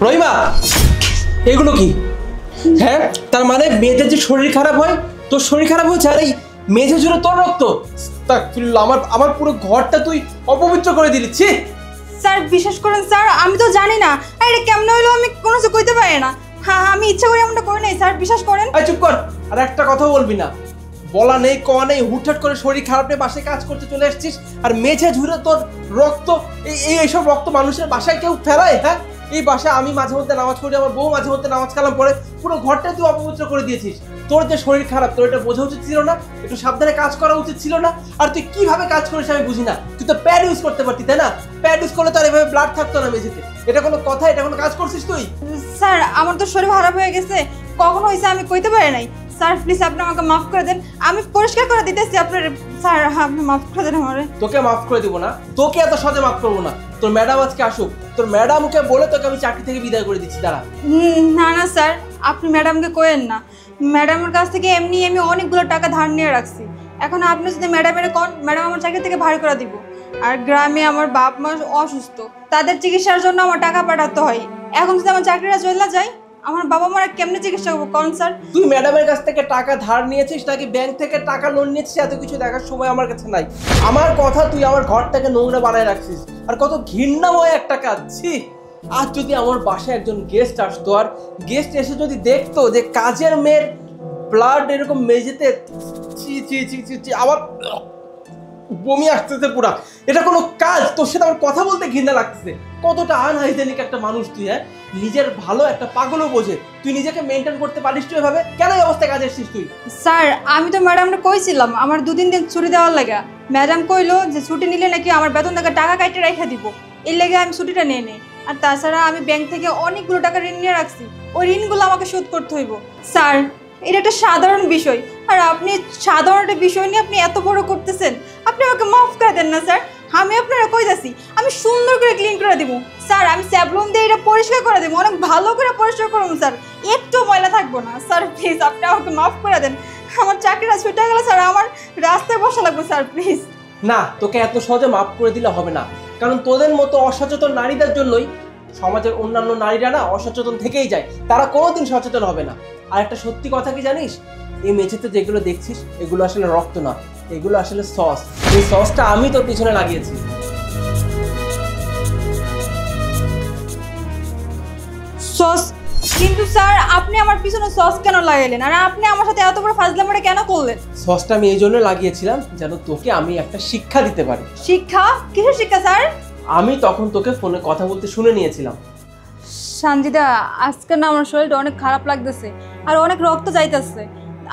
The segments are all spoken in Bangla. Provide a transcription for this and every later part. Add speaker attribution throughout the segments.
Speaker 1: রহিমা, এগুলো কি? হ্যাঁ, তার মানে মেয়েদের যে শরীর খারাপ হয়, তোর শরীর খারাপ হয়েছে আর এই মেঝে জুড়ে তোর রক্ত। আমার আমার পুরো ঘরটা তুই অপবিত্র করে দিলি। ছি
Speaker 2: স্যার, বিশ্বাস করেন স্যার, আমি তো জানি না এটা কেমন হইলো, আমি কোনো কিছু কইতে পারি না। হ্যাঁ, আমি ইচ্ছা করে এমনটা করি নাই স্যার, বিশ্বাস করেন।
Speaker 1: এই চুপ কর, আর একটা কথা বলবি না। বলা নেই কওয়া নেই, হুটহাট করে শরীর খারাপ নিয়ে বাসায় কাজ করতে চলে আসছিস, আর মেঝে ঝুড়ে তোর রক্ত। এইসব রক্ত মানুষের বাসায় কেউ ফেলায়? হ্যাঁ, এই বাসায় আমি মাঝে মধ্যে নামাজ পড়ি, আমার বউ মাঝে মধ্যে নামাজ কালাম পড়ে, পুরো ঘরটা তুই অপবিত্র করে দিয়েছিস। তোর যে শরীর খারাপ, তোর এটা বোঝা উচিত ছিল না? একটু সাবধানে কাজ করা উচিত ছিল না? আর তুই কিভাবে কাজ করিস আমি বুঝি না। তুই তো প্যাড ইউজ করতে পারতি, তাই না? প্যাড ইউজ করলে তো আর এভাবে ব্লাড থাকতো না মেঝেতে। এটা কোনো কথা? এটা কোনো কাজ করছিস তুই?
Speaker 2: স্যার, আমার তো শরীর খারাপ হয়ে গেছে, কখন হয়েছে আমি কইতে পারি নাই। স্যার প্লিজ আপনি আমাকে মাফ করে দেন, আমি পরিষ্কার করে দিতেছি আপনার। স্যার আপনি মাফ করে দেন আমারে।
Speaker 1: তোকে মাফ করে দিব না, তোকে এত সহজে মাফ করবো না। তোর ম্যাডাম আজকে আসুক, তোর ম্যাডামকে বলে তোকে আমি চাকরি থেকে বিদায় করে দিচ্ছি। দাঁড়া।
Speaker 2: না না স্যার, আপনি ম্যাডামকে কইেন না। ম্যাডামের কাছ থেকে এমনি আমি অনেকগুলো টাকা ধার নিয়ে রাখছি। এখন আপনি যদি ম্যাডামের কোন, ম্যাডাম আমার চাকরি থেকে ভাড়া করে দিব। আর গ্রামে আমার বাপ মা অসুস্থ, তাদের চিকিৎসার জন্য আমার টাকা পাঠাতে হয়। এখন যদি আমার চাকরিটা চলে যায়, আমার বাবা মারা কেমনে চিকিৎসা করবো কোন স্যার?
Speaker 1: তুই ম্যাডামের কাছ থেকে টাকা ধার নিয়েছিস নাকি ব্যাংক থেকে টাকা লোন নিয়েছিস এত কিছু দেখার সময় আমার কাছে নাই। আমার কথা, তুই আমার ঘরটাকে নোংরা বানায় রাখছিস, আর কত ঘৃণাময় একটা কাজ। ছি, আজ যদি আমার বাসায় একজন গেস্ট আসতো, আর গেস্ট এসে যদি দেখতো যে কাজের মেয়ের ব্লাড এরকম মেঝেতে, ছি ছি ছি ছি ছি, আবার বমি আসতেছে পুরা। এটা কোনো কাজ? তোর সাথে আমার কথা বলতে ঘৃণা লাগতেছে। কতটা আনহাইজেনিক একটা মানুষ তুই। হ্যাঁ, নিজের ভালো একটা পাগলও বোঝে, তুই নিজেকে মেনটেন করতে পারিস তুই এভাবে? কেন এই অবস্থায় কাজে এসেছিস তুই?
Speaker 2: স্যার আমি তো ম্যাডামকে কইছিলাম আমার 2-3 দিন ছুটি দেওয়ার লাগা। ম্যাডাম কইলো যে ছুটি নিলে নাকি আমার বেতন থেকে টাকা কাটে রেখে দিব, এর লেগে আমি ছুটিটা নিয়ে নেই। আর তাছাড়া আমি ব্যাংক থেকে অনেকগুলো টাকা ঋণ নিয়ে রাখছি, ওই ঋণগুলো আমাকে শোধ করতে হইব। স্যার এটা একটা সাধারণ বিষয়, আর আপনি সাধারণ একটা বিষয় নিয়ে আপনি এত বড় করতেছেন। আপনি আমাকে মাফ করে দেন না স্যার, আমি আপনারা কই যাচ্ছি, আমি সুন্দর করে ক্লিন করে দিব স্যার। আমি স্যাবলন দিয়ে এটা পরিষ্কার করে দেবো, অনেক ভালো করে পরিষ্কার করবো স্যার, একটু ময়লা থাকবো না স্যার। প্লিজ আপনি আমাকে মাফ করে দেন, আমার চাকরিটা ছুটে গেলে স্যার, আমার রাস্তায় বসা লাগবে স্যার প্লিজ।
Speaker 1: না, তোকে এত সহজে মাফ করে দিলে হবে না, কারণ তোদের মতো অসচেতন নারীদের জন্যই সমাজের অন্যান্য নারীরা না অসচেতন থেকেই যায়, তারা কোনোদিন সচেতন হবে না। আর একটা সত্যি কথা কি জানিস, এই মেঝেতে যেগুলো দেখছিস এগুলো আসলে রক্ত না, এগুলো আসলে সস। এই সসটা আমি তোর পিছনে লাগিয়েছি।
Speaker 2: সস? কিন্তু স্যার আপনি আমার পিছনে সস কেন লাগাইলেন, আর আপনি আমার সাথে এত বড় ফাজলামোটা কেন করলেন?
Speaker 1: সসটা আমি এই জন্য লাগিয়েছিলাম যেন তোকে আমি একটা শিক্ষা দিতে পারি।
Speaker 2: শিক্ষা? কিসের শিক্ষা স্যার?
Speaker 1: আমি তখন তোকে ফোনে কথা বলতে শুনে নিয়েছিলাম।
Speaker 2: সানজিদা, আজকে না আমার শরীরটা অনেক খারাপ লাগতেছে, আর অনেক রক্ত যাইতেছে।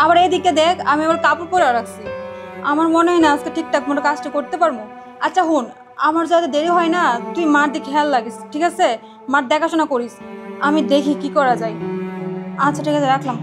Speaker 2: আবার এদিকে দেখ আমি আমার কাপড় পরে রাখছি, আমার মনে হয় না আজকে ঠিকঠাক মতো কাজটা করতে পারবো। আচ্ছা হুন, আমার যাতে দেরি হয় না, তুই মার দিকে খেয়াল লাগিস, ঠিক আছে? মার দেখাশোনা করিস, আমি দেখি কি করা যায়। আচ্ছা ঠিক আছে, রাখলাম।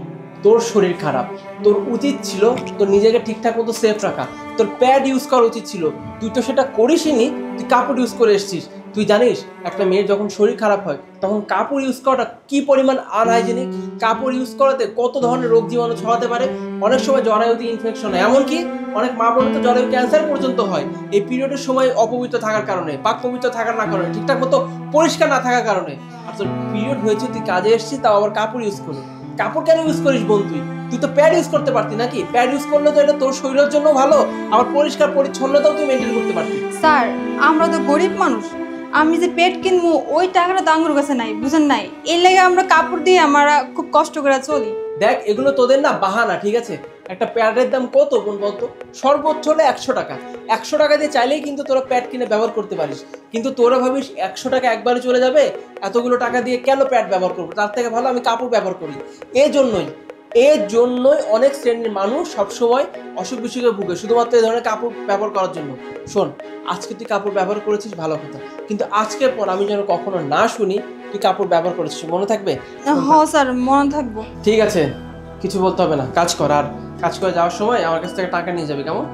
Speaker 1: তোর শরীর খারাপ, তোর উচিত ছিল তোর নিজেকে ঠিকঠাক মতো সেফ রাখা, তোর প্যাড ইউজ করা উচিত ছিল। তুই তো সেটা করিসনি, তুই কাপড় ইউজ করে এসেছিস। তুই জানিস একটা মেয়ের যখন শরীর খারাপ হয় তখন কাপড় ইউজ করাটা কি পরিমাণ আনহাইজেনিক? কাপড় ইউজ করাতে কত ধরনের রোগ জীবাণু ছড়াতে পারে। অনেক সময় জরায়ুতে ইনফেকশন হয়, এমনকি অনেক মা বোনের তো জরায়ু ক্যান্সার পর্যন্ত হয় এই পিরিয়ডের সময় অপবিত্র থাকার কারণে, পাক পবিত্র থাকার না কারণে, ঠিকঠাক মতো পরিষ্কার না থাকার কারণে। আর তোর পিরিয়ড হয়েছে, তুই কাজে এসেছিস, তাও আবার কাপড় ইউজ করে। কাপড় কেন ইউজ করিস বোন? তুই তো প্যাড ইউজ করতে পারতি নাকি? প্যাড ইউজ করলে তো এটা তোর শরীরের জন্য ভালো, আবার পরিষ্কার পরিচ্ছন্নতাও তুই মেনটেন করতে পারতি।
Speaker 2: স্যার আমরা তো গরিব মানুষ, আমি যে পেট কিনবো ওই টাকাটা তো আঙ্গুর কাছে নাই, বুঝেন নাই? এর লাগে আমরা কাপড় দিয়ে আমরা খুব কষ্ট করে চলি।
Speaker 1: দেখ এগুলো তোদের না বাহানা, ঠিক আছে? একটা প্যাডের দাম কত বোন বলতো? সর্বোচ্চ হলে 100 টাকা। 100 টাকা দিয়ে চাইলেই কিন্তু তোরা প্যাড কিনে ব্যবহার করতে পারিস, কিন্তু তোরা ভাবিস 100 টাকা একবারে চলে যাবে, এতগুলো টাকা দিয়ে কেন প্যাড ব্যবহার করবো, তার থেকে ভালো আমি কাপড় ব্যবহার করি। এর জন্যই অনেক শ্রেণীর মানুষ সবসময় অসুখ বিসুখে ভুগে, শুধুমাত্র এই ধরনের কাপড় ব্যবহার করার জন্য। শোন, আজকে তুই কাপড় ব্যবহার করেছিস ভালো কথা, কিন্তু আজকের পর আমি যেন কখনো না শুনি তুই কাপড় ব্যবহার করেছিস, মনে থাকবে?
Speaker 2: হ্যাঁ স্যার, মনে থাকবো।
Speaker 1: ঠিক আছে, কিছু বলতে হবে না, কাজ কর। আর কাজ করে যাওয়ার সময় আমার কাছ থেকে টাকা নিয়ে যাবে, কেমন?